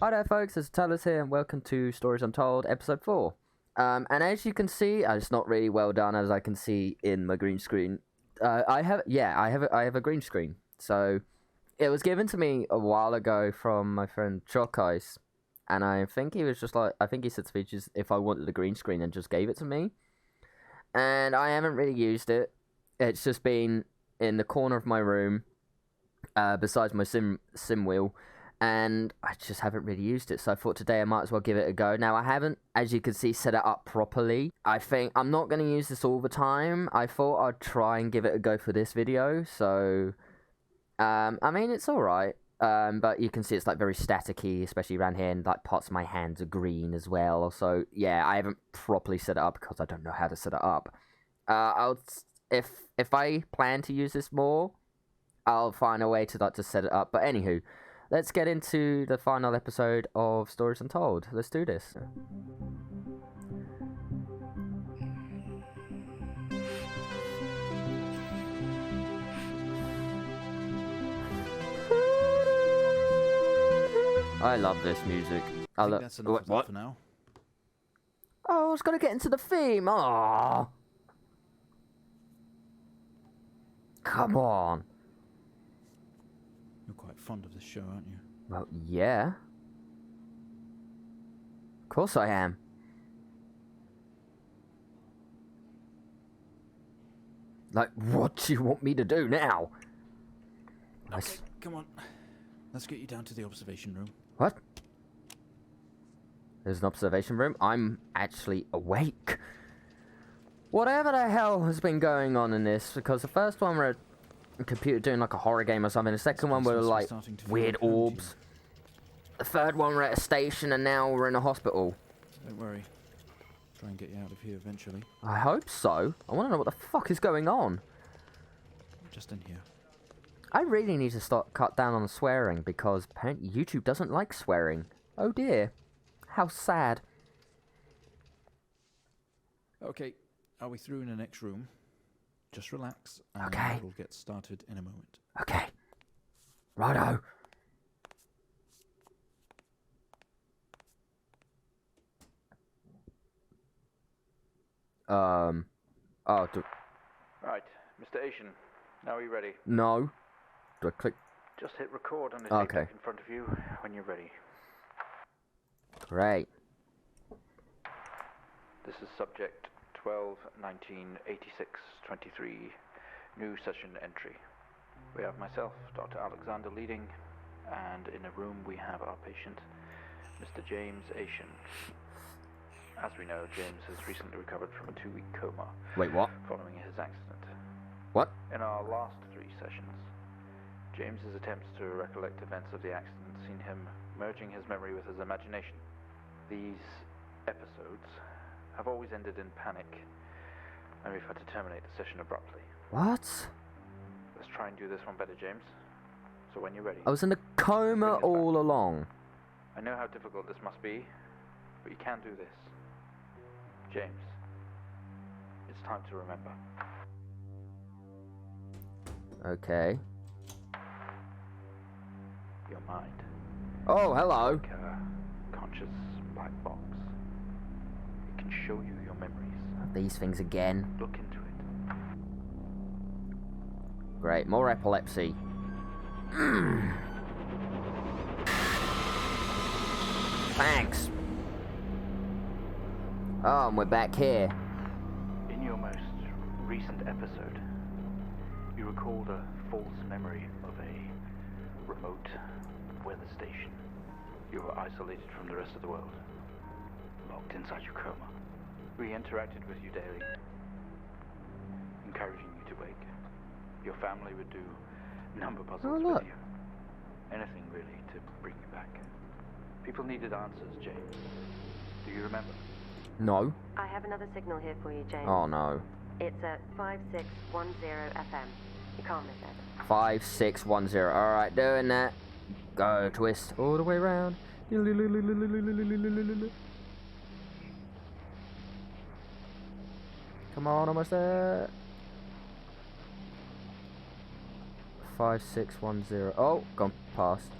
Hi there folks, it's Talis here and welcome to Stories Untold episode 4. And as you can see, it's not really well done as I can see in my green screen. I have a green screen. So it was given to me a while ago from my friend Chalk Ice, and I think he was just like, I think he said to me just if I wanted a green screen and just gave it to me. And I haven't really used it. It's just been in the corner of my room, besides my sim wheel. And I just haven't really used it, so I thought today I might as well give it a go. Now, I haven't, as you can see, set it up properly. I think I'm not going to use this all the time. I thought I'd try and give it a go for this video, so... I mean, it's alright, but you can see it's, like, very staticky, especially around here, and, like, parts of my hands are green as well. So, yeah, I haven't properly set it up because I don't know how to set it up. If I plan to use this more, I'll find a way to, like, to set it up. But anywho... let's get into the final episode of Stories Untold. Let's do this. I love this music. I think that's enough of that for now. Oh, I was gonna get into the theme. Oh, come on. You're quite fond of this show, aren't you? Well, yeah. Of course I am. Like, what do you want me to do now? Okay, come on. Let's get you down to the observation room. What? There's an observation room? I'm actually awake. Whatever the hell has been going on in this, because the first one we're a computer doing like a horror game or something, the second one were like weird orbs. The third one we're at a station, and now we're in a hospital. Don't worry. Try and get you out of here eventually. I hope so. I want to know what the fuck is going on. Just in here. I really need to cut down on swearing because apparently YouTube doesn't like swearing. Oh dear. How sad. Okay, are we through in the next room? Just relax, and okay. We'll get started in a moment. Okay. Righto. Oh, Right, Mr. Asian, now are you ready? No. Do I click? Just hit record on the tape deck in front of you when you're ready. Great. This is subject 12-19-86-23, new session entry. We have myself, Dr. Alexander, leading, and in a room we have our patient, Mr. James Asian. As we know, James has recently recovered from a 2-week coma. Wait, what? Following his accident. What? In our last 3 sessions, James's attempts to recollect events of the accident seen him merging his memory with his imagination. These episodes have always ended in panic, and we've had to terminate the session abruptly. What? Let's try and do this one better, James. So when you're ready... I was in a coma all along. I know how difficult this must be, but you can do this. James, it's time to remember. Okay. Your mind. Oh, hello. Like a conscious black box. It can show you your memories. These things again. Look into it. Great, more epilepsy. Thanks. Oh, and we're back here. In your most recent episode, you recalled a false memory of a remote weather station. You were isolated from the rest of the world, locked inside your coma. We interacted with you daily, encouraging you to wake. Your family would do number puzzles with you. Anything really to bring you back. People needed answers, James. Do you remember? No. I have another signal here for you, James. Oh no. It's at 5610 FM. You can't miss it. 5610. Alright, doing that. Go, twist all the way around. Come on, almost there. 5610. Oh, gone past.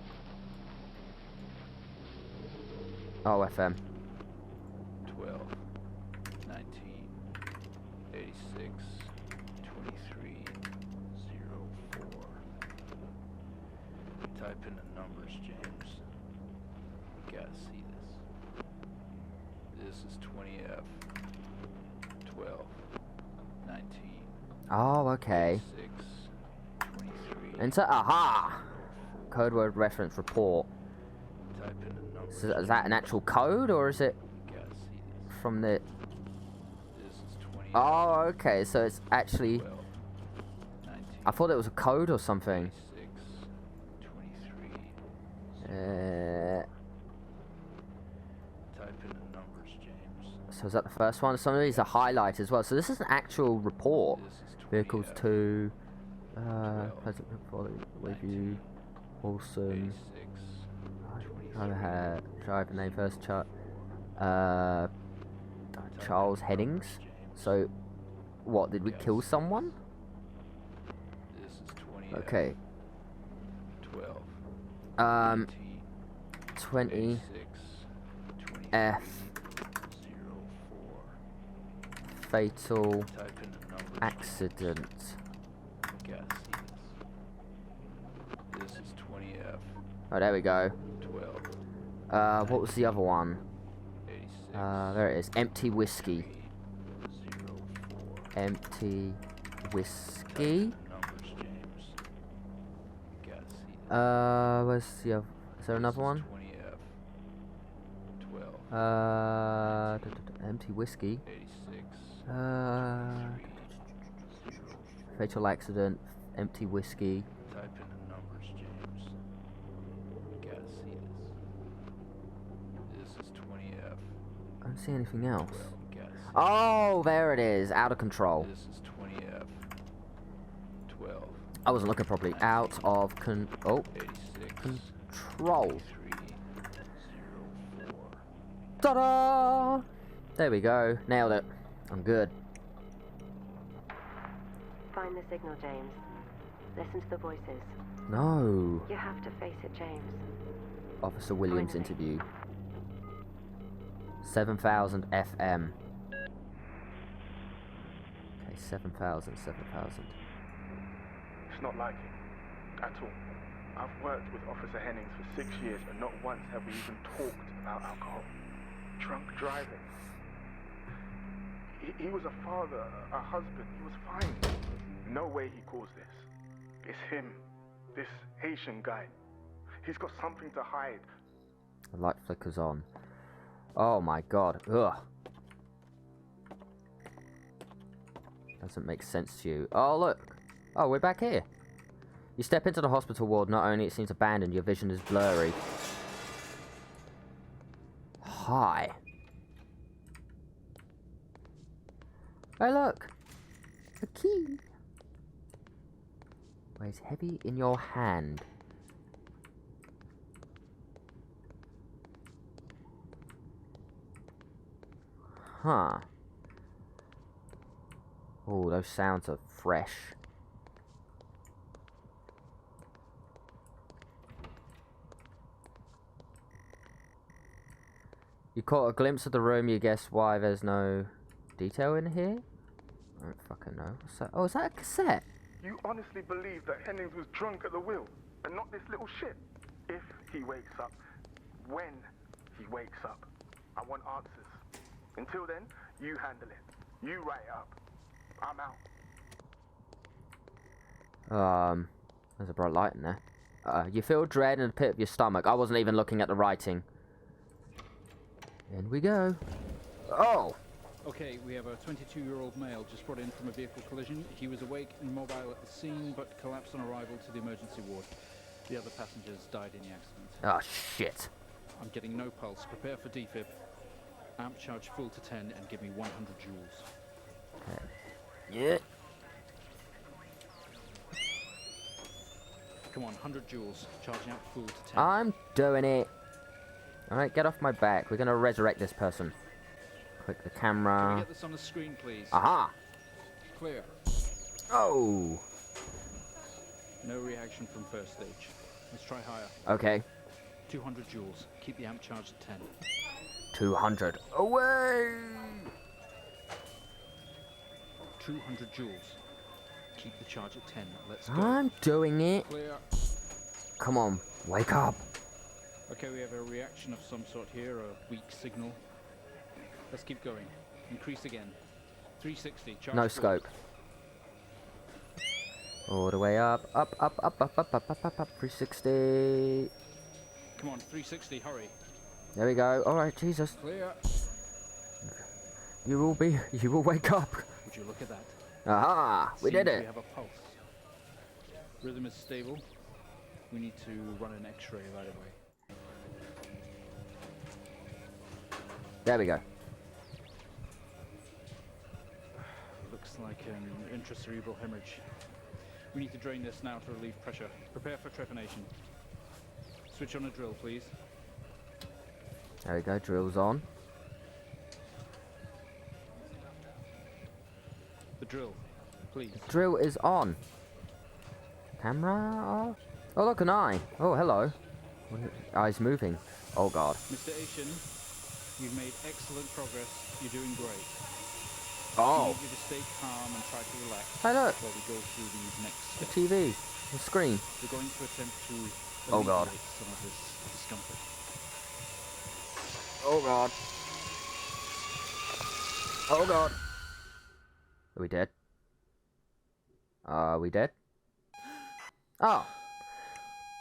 Oh, FM. 12, 19, 86, 23, 04. Type in the numbers, James. You gotta see this. This is 20F. 12, 19, Oh, okay. 86, 23. Enter. Aha! Code word reference report. Type in the numbers. So is that an actual code, or is it You gotta see this. from the... This is 20. Oh, okay, so it's actually... 12, 19, I thought it was a code or something. 86, 23. Type in the numbers, James. So is that the first one? Some of these are highlighted as well. So this is an actual report. This is 20. Vehicles 2. Present report review. Wilson. 86, Driver name first chart. Charles Headings. So, what, did we kill someone? This is 20. Okay. 12. 20 86, F 04. fatal Type in the numbers. accident. You gotta see this. This is 20F. Oh, there we go. 12. What was the other one? 86. There it is. Empty whiskey. 04. Empty Type whiskey. in the numbers, James. You gotta see this. Where's the other? Is there another one? 20F. 12. Empty whiskey. 86. Fatal accident. Empty whiskey. Type in the numbers, James. You gotta see this. This is 20F. I don't see anything else. You gotta see Oh, there it is. Out of control. this is 20F. 12. I wasn't looking properly. Out of 86. control. 23. 04. Ta-da! There we go. Nailed it. I'm good. Find the signal, James. Listen to the voices. No. You have to face it, James. Officer Williams Finally. interview. 7,000 FM. Okay, 7,000. It's not like him, at all. I've worked with Officer Hennings for 6 years, and not once have we even talked about alcohol. Drunk driving. He was a father, a husband. He was fine. No way he caused this. It's him, this Haitian guy. He's got something to hide. The light flickers on. Oh my god. Ugh. Doesn't make sense to you. Oh, look. Oh, we're back here. You step into the hospital ward. Not only it seems abandoned, your vision is blurry. Hi. Oh, look. A key. Weighs heavy in your hand. Huh. Oh, those sounds are fresh. You caught a glimpse of the room, you guess why there's no detail in here? I don't fucking know. What's that? Oh, is that a cassette? You honestly believe that Hennings was drunk at the wheel, and not this little shit? If he wakes up, when he wakes up, I want answers. Until then, you handle it. You write it up. I'm out. There's a bright light in there. You feel dread in the pit of your stomach. I wasn't even looking at the writing. In we go. Oh! Okay, we have a 22-year-old male just brought in from a vehicle collision. He was awake and mobile at the scene, but collapsed on arrival to the emergency ward. The other passengers died in the accident. Oh, shit. I'm getting no pulse. Prepare for defib. Amp charge full to 10 and give me 100 joules. Okay. Yeah. Come on, 100 joules. Charging up full to 10. I'm doing it. Alright, get off my back. We're gonna resurrect this person. Click the Can we camera. get this on the screen, please? Aha! Clear. Oh! No reaction from first stage. Let's try higher. Okay. 200 joules. Keep the amp charged at 10. 200. Away! 200 joules. Keep the charge at 10. Let's go. I'm doing it. Clear. Come on, wake up. Okay, we have a reaction of some sort here, a weak signal. Let's keep going. Increase again. 360. Charge No full. scope. All the way up, up, up, up, up, up, up, up, up, up. 360. Come on, 360. Hurry. There we go. All right, Jesus. Clear. You will wake up. Would you look at that? Aha! We did Seems it. We have a pulse. Rhythm is stable. We need to run an X-ray right away. There we go. Looks like an intracerebral hemorrhage. We need to drain this now to relieve pressure. Prepare for trepanation. Switch on a drill, please. There we go. Drill's on. The drill, please. Drill is on. Camera off. Oh, look, an eye. Oh, hello. Eye's moving. Oh, God. Mr. Asian, you've made excellent progress. You're doing great. Oh. I need you to stay calm and try to relax Hey, look. while we go through these next The steps. TV. The screen. We're going to attempt to Oh, God. alleviate some of this discomfort. Oh, God. Oh, God. Are we dead? Are we dead? Oh.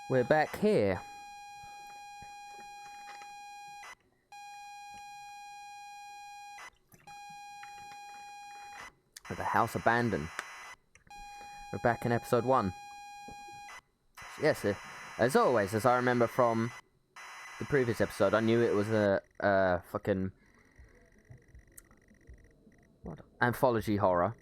We're back here. With the house abandoned. We're back in episode 1. Yes, as always, as I remember from the previous episode, I knew it was a fucking anthology horror.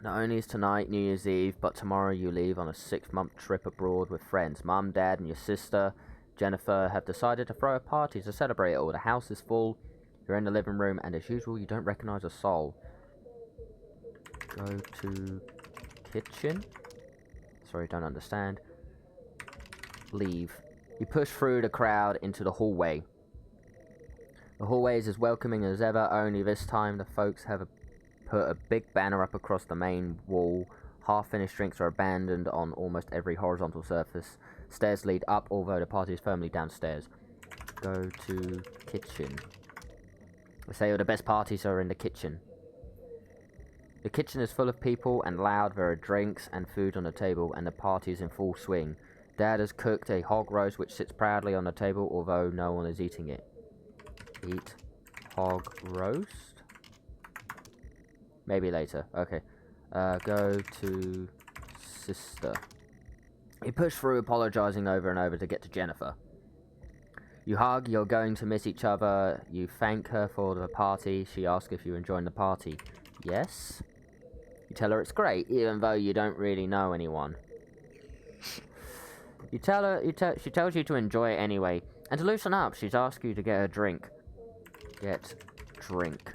Not only is tonight New Year's Eve, but tomorrow you leave on a 6-month trip abroad with friends. Mum, Dad, and your sister, Jennifer, have decided to throw a party to celebrate it all. The house is full. You're in the living room, and as usual, you don't recognize a soul. Go to kitchen. Sorry, don't understand. Leave. You push through the crowd into the hallway. The hallway is as welcoming as ever, only this time the folks have put a big banner up across the main wall. Half-finished drinks are abandoned on almost every horizontal surface. Stairs lead up, although the party is firmly downstairs. Go to kitchen. They say all the best parties are in the kitchen. The kitchen is full of people and loud. There are drinks and food on the table, and the party is in full swing. Dad has cooked a hog roast which sits proudly on the table, although no one is eating it. Eat hog roast? Maybe later. Okay. Go to sister. You push through, apologizing over and over to get to Jennifer. You hug, you're going to miss each other. You thank her for the party. She asks if you're enjoying the party. Yes. You tell her it's great, even though you don't really know anyone. You tell her, she tells you to enjoy it anyway. And to loosen up, she's asked you to get a drink. Get drink.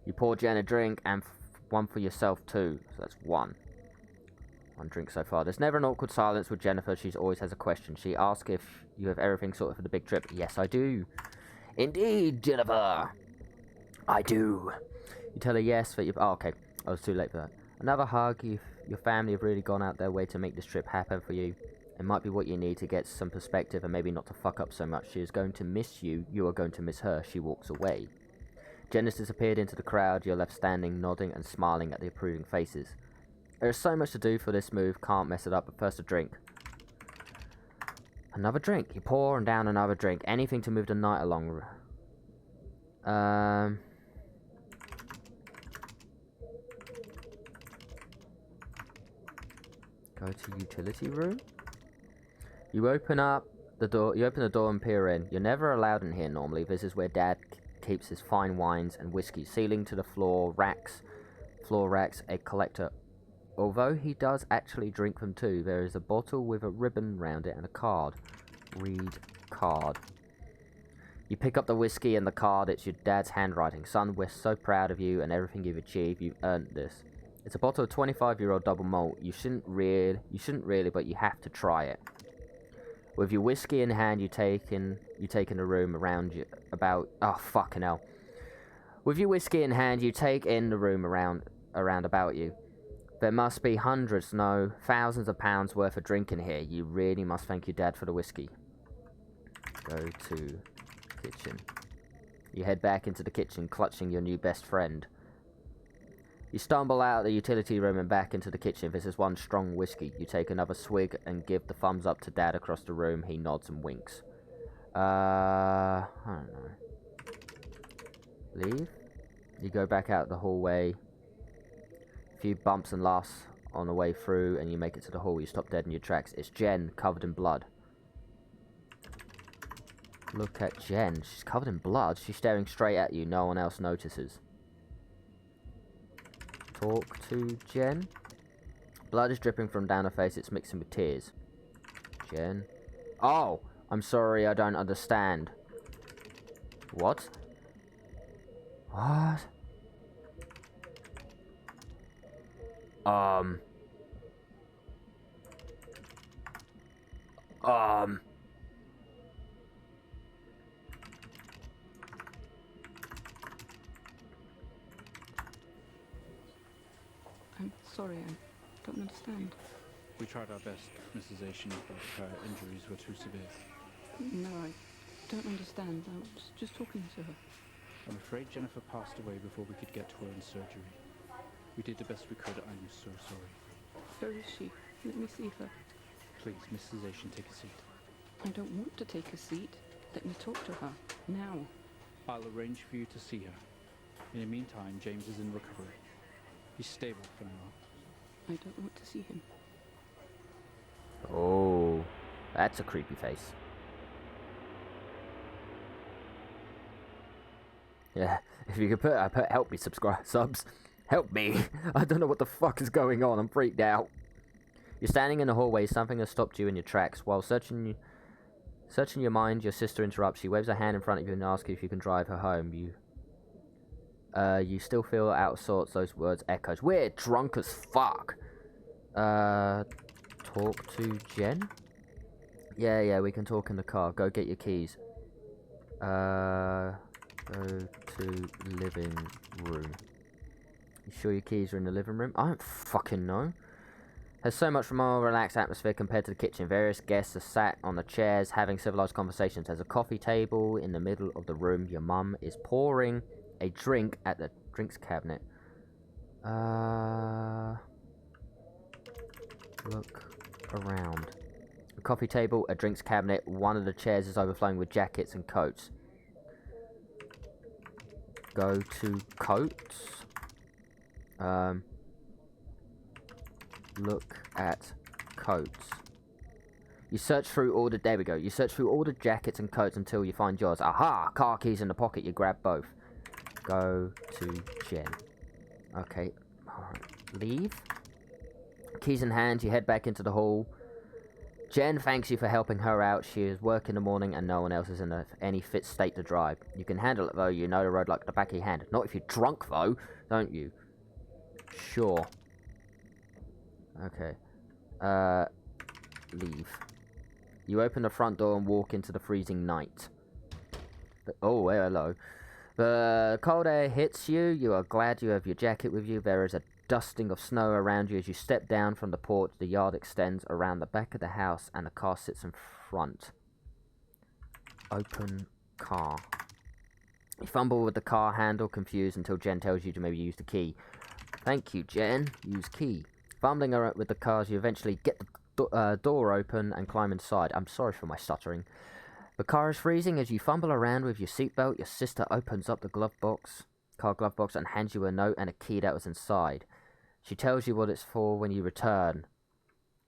You pour Jen a drink and one for yourself too. So that's one. One drink so far. There's never an awkward silence with Jennifer. She always has a question. She asks if you have everything sorted for the big trip. Yes, I do. Indeed, Jennifer. I do. You tell her yes, but you... Oh, okay. I was too late for that. Another hug. Your family have really gone out their way to make this trip happen for you. It might be what you need to get some perspective and maybe not to fuck up so much. She is going to miss you. You are going to miss her. She walks away. Jen has disappeared into the crowd. You're left standing, nodding and smiling at the approving faces. There is so much to do for this move. Can't mess it up, but first a drink. Another drink. You pour and down another drink. Anything to move the night along. Go to utility room. You open up the door. You open the door and peer in. You're never allowed in here normally. This is where Dad keeps his fine wines and whiskey. Ceiling to the floor racks, a collector. Although he does actually drink them too, there is a bottle with a ribbon round it and a card. Read card. You pick up the whiskey and the card. It's your dad's handwriting. Son, we're so proud of you and everything you've achieved. You've earned this. It's a bottle of 25-year-old double malt. You shouldn't really, but you have to try it. With your whiskey in hand, you take in the room around you about. Oh fucking hell! With your whiskey in hand, you take in the room around about you. There must be hundreds, no, thousands of pounds worth of drink in here. You really must thank your dad for the whiskey. Go to kitchen. You head back into the kitchen, clutching your new best friend. You stumble out of the utility room and back into the kitchen. This is one strong whiskey. You take another swig and give the thumbs up to Dad across the room. He nods and winks. I don't know. Leave? You go back out the hallway. A few bumps and laughs on the way through, and you make it to the hall. You stop dead in your tracks. It's Jen, covered in blood. Look at Jen. She's covered in blood. She's staring straight at you. No one else notices. Talk to Jen. Blood is dripping from down her face. It's mixing with tears. Jen. Oh, I'm sorry. I don't understand. What? What? I'm sorry, I don't understand. We tried our best, Mrs. Asian, but her injuries were too severe. No, I don't understand. I was just talking to her. I'm afraid Jennifer passed away before we could get to her in surgery. We did the best we could. I'm so sorry. Where is she? Let me see her. Please, Mrs. Asian, take a seat. I don't want to take a seat. Let me talk to her. Now. I'll arrange for you to see her. In the meantime, James is in recovery. He's stable for now. I don't want to see him. Oh, that's a creepy face. Yeah, if you could I put help me subs. Help me. I don't know what the fuck is going on. I'm freaked out. You're standing in the hallway. Something has stopped you in your tracks. While searching your mind, your sister interrupts. She waves her hand in front of you and asks if you can drive her home. You still feel out of sorts. Those words echoes. We're drunk as fuck. Talk to Jen? Yeah, we can talk in the car. Go get your keys. Go to living room. You sure your keys are in the living room? I don't fucking know. Has so much more relaxed atmosphere compared to the kitchen. Various guests are sat on the chairs having civilized conversations. There's a coffee table in the middle of the room. Your mum is pouring a drink at the drinks cabinet. Look around. A coffee table, a drinks cabinet. One of the chairs is overflowing with jackets and coats. Go to coats. Look at coats. You search through all the... There we go. You search through all the jackets and coats until you find yours. Aha! Car keys in the pocket. You grab both. Go to Jen. Okay. Alright. Leave. Keys in hand, you head back into the hall. Jen thanks you for helping her out. She is work in the morning and no one else is in any fit state to drive. You can handle it though. You know the road like the back of your hand. Not if you're drunk though, don't you? Sure. Okay. Leave. You open the front door and walk into the freezing night. Oh, hello. The cold air hits you. You are glad you have your jacket with you. There is a dusting of snow around you as you step down from the porch. The yard extends around the back of the house and the car sits in front. Open car. You fumble with the car handle, confused, until Jen tells you to maybe use the key. Thank you, Jen. Use key. Fumbling around with the cars, you eventually get the door open and climb inside. I'm sorry for my stuttering. The car is freezing as you fumble around with your seatbelt. Your sister opens up the car glove box, and hands you a note and a key that was inside. She tells you what it's for when you return.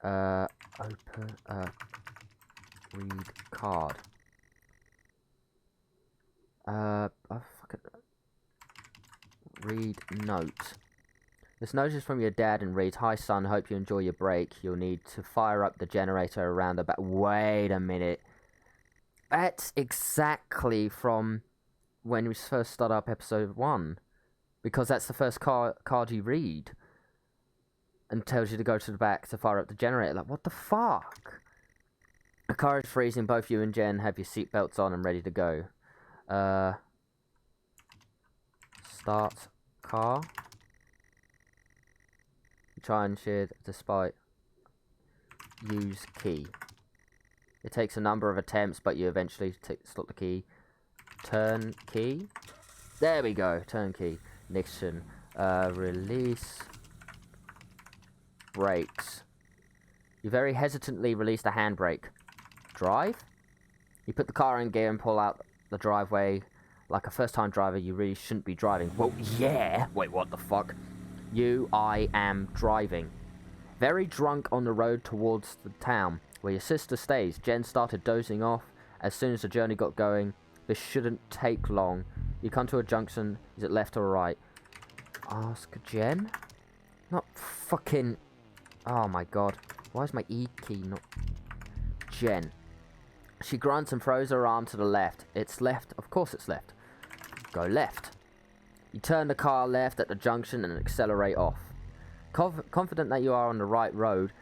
Read card. Read note. This note is from your dad and reads, "Hi son, hope you enjoy your break. You'll need to fire up the generator around the back." Wait a minute. That's exactly from when we first start up episode 1. Because that's the first card you read. And tells you to go to the back to fire up the generator. Like, what the fuck? The car is freezing. Both you and Jen have your seatbelts on and ready to go. Start car. Try and shift despite use key. It takes a number of attempts, but you eventually slot the key. Turn key. There we go. Turn key. Ignition. Release. Brakes. You very hesitantly release the handbrake. Drive. You put the car in gear and pull out the driveway. Like a first-time driver, you really shouldn't be driving. Well, yeah. Wait, what the fuck? I am driving. Very drunk on the road towards the town where your sister stays. Jen started dozing off as soon as the journey got going. This shouldn't take long. You come to a junction. Is it left or right? Ask Jen? Not fucking... Oh my god. Why is my E key not... Jen. She grunts and throws her arm to the left. It's left. Of course it's left. Go left. You turn the car left at the junction and accelerate off. Confident that you are on the right road,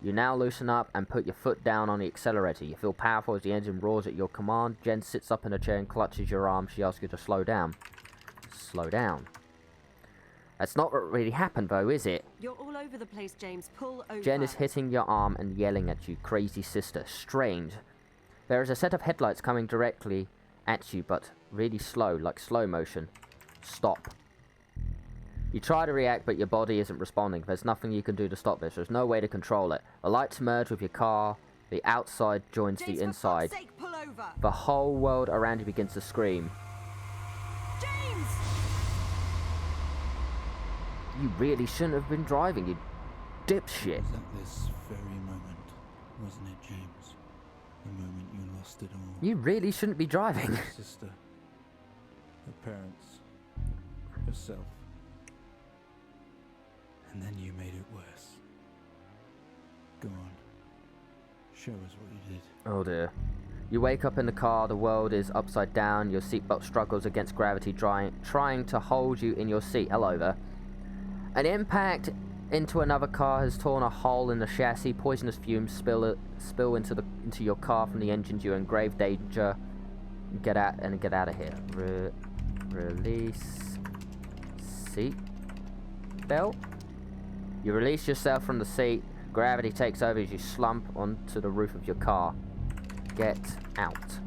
you now loosen up and put your foot down on the accelerator. You feel powerful as the engine roars at your command. Jen sits up in a chair and clutches your arm. She asks you to slow down. Slow down. That's not what really happened though, is it? You're all over the place, James. Pull over. Jen is hitting your arm and yelling at you, crazy sister. Strange. There is a set of headlights coming directly at you, but really slow, like slow motion. Stop. You try to react, but your body isn't responding. There's nothing you can do to stop this. There's no way to control it. The lights merge with your car. The outside joins James, the inside. For fuck's sake, pull over. The whole world around you begins to scream. James! You really shouldn't have been driving, you dipshit. It was at this very moment, wasn't it, James? The moment you lost it all. You really shouldn't be driving. Your sister, her parents, herself. And then you made it worse. Go on. Show us what you did. Oh dear. You wake up in the car, the world is upside down, your seatbelt struggles against gravity, trying to hold you in your seat. Hello there. An impact into another car has torn a hole in the chassis. Poisonous fumes spill into your car from the engines. You're in grave danger. Get out of here. Release seat belt. You release yourself from the seat. Gravity takes over as you slump onto the roof of your car. Get out.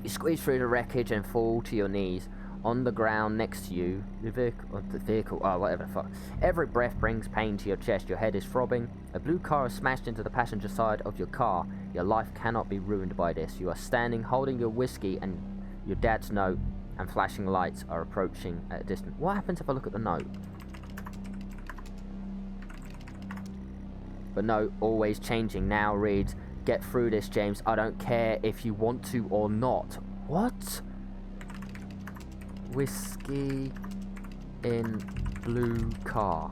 You squeeze through the wreckage and fall to your knees. On the ground next to you, the vehicle, oh, whatever the fuck. Every breath brings pain to your chest. Your head is throbbing. A blue car is smashed into the passenger side of your car. Your life cannot be ruined by this. You are standing, holding your whiskey and your dad's note, and flashing lights are approaching at a distance. What happens if I look at the note? The note, always changing, now reads, "Get through this, James. I don't care if you want to or not." What? Whiskey in blue car.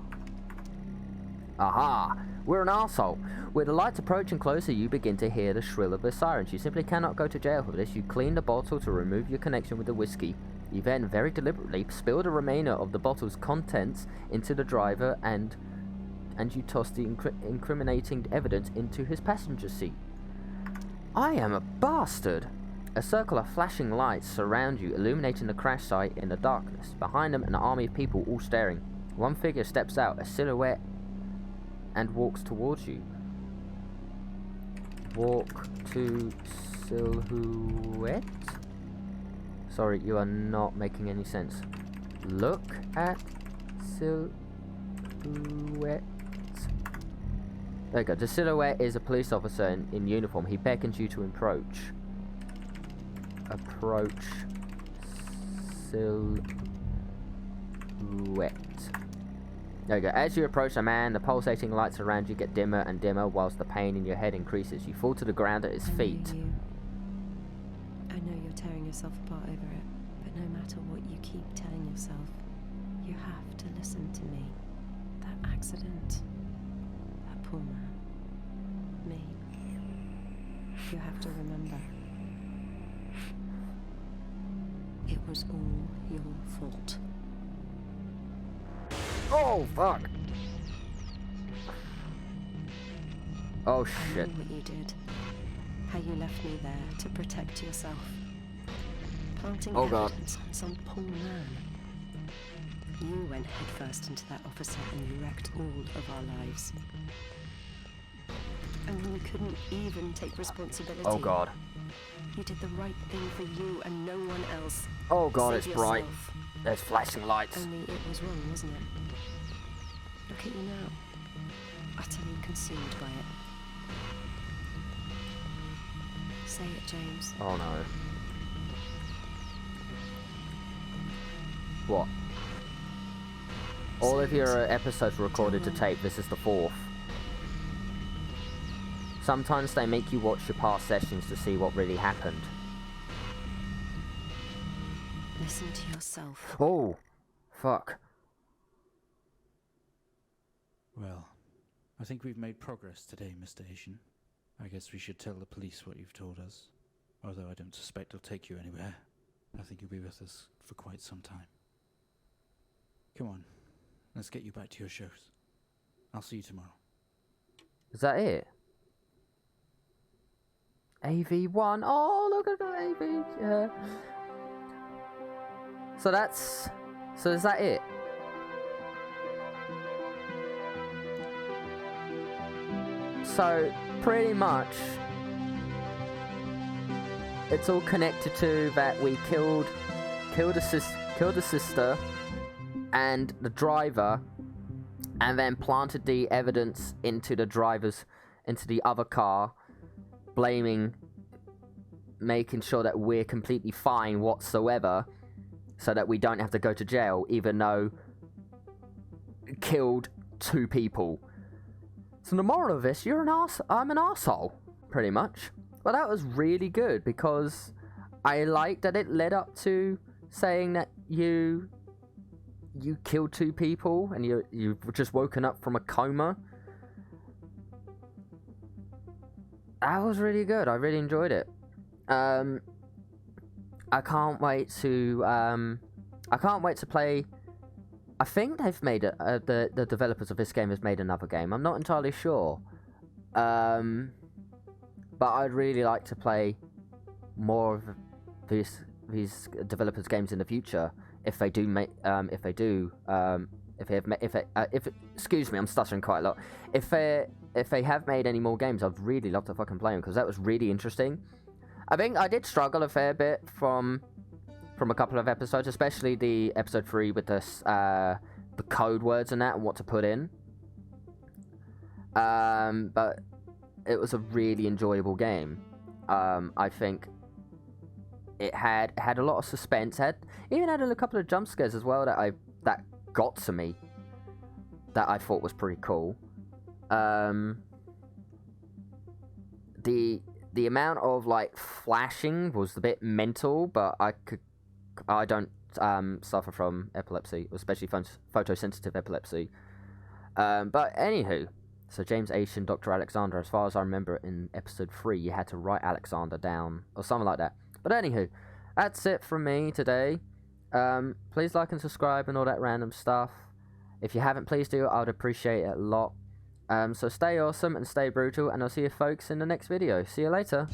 Aha! We're an arsehole. With the lights approaching closer, you begin to hear the shrill of the sirens. You simply cannot go to jail for this. You clean the bottle to remove your connection with the whiskey. You then, very deliberately, spill the remainder of the bottle's contents into the driver and you toss the incriminating evidence into his passenger seat. I am a bastard! A circle of flashing lights surround you, illuminating the crash site in the darkness. Behind them, an army of people all staring. One figure steps out, a silhouette, and walks towards you. Walk to silhouette? Sorry, you are not making any sense. Look at silhouette. There you go. The silhouette is a police officer in uniform. He beckons you to approach. Approach silhouette. There you go. As you approach the man, the pulsating lights around you get dimmer and dimmer whilst the pain in your head increases. You fall to the ground at his feet. I know you're tearing yourself apart over it, but no matter what you keep telling yourself, you have to listen to me. That accident, that poor man, me. You have to remember. It was all your fault. Oh, fuck! Oh, I shit. know what you did. How you left me there to protect yourself. Planting Oh, God. evidence on some poor man. You went headfirst into that officer and you wrecked all of our lives. And then you couldn't even take responsibility. Oh, God. You did the right thing for you and no one else. Oh, God, Save it's bright. yourself. There's flashing lights. Only it was wrong, wasn't it? Look at you now. Utterly consumed by it. Say it, James. Oh, no. What? All of your episodes were recorded to tape. This is the 4th. Sometimes they make you watch your past sessions to see what really happened. Listen to yourself. Oh, fuck. Well, I think we've made progress today, Mr. Asian. I guess we should tell the police what you've told us. Although I don't suspect they'll take you anywhere. I think you'll be with us for quite some time. Come on, let's get you back to your shows. I'll see you tomorrow. Is that it? AV1. Oh, look at the AV. Yeah. So is that it? So pretty much it's all connected to that we killed the sister and the driver, and then planted the evidence into the other car, making sure that we're completely fine whatsoever, so that we don't have to go to jail, even though killed 2 people. So the moral of this, I'm an arsehole, pretty much. But that was really good, because I liked that it led up to saying that you killed 2 people, and you've just woken up from a coma. That was really good. I really enjoyed it. I can't wait to play. I think they've made it. The developers of this game has made another game. I'm not entirely sure. But I'd really like to play more of these developers' games in the future. If they excuse me, I'm stuttering quite a lot. If they have made any more games, I'd really love to fucking play them, because that was really interesting. I think I did struggle a fair bit from a couple of episodes, especially the episode 3 with the code words and that, and what to put in. But it was a really enjoyable game. I think it had a lot of suspense. Even had a couple of jump scares as well that got to me, that I thought was pretty cool. The amount of like flashing was a bit mental, but I don't suffer from epilepsy, especially photosensitive epilepsy. But anywho, so James Asian, Dr. Alexander, as far as I remember in episode 3, you had to write Alexander down, or something like that. But anywho, that's it from me today. Please like and subscribe and all that random stuff. If you haven't, please do. I would appreciate it a lot. So stay awesome and stay brutal, and I'll see you folks in the next video. See you later.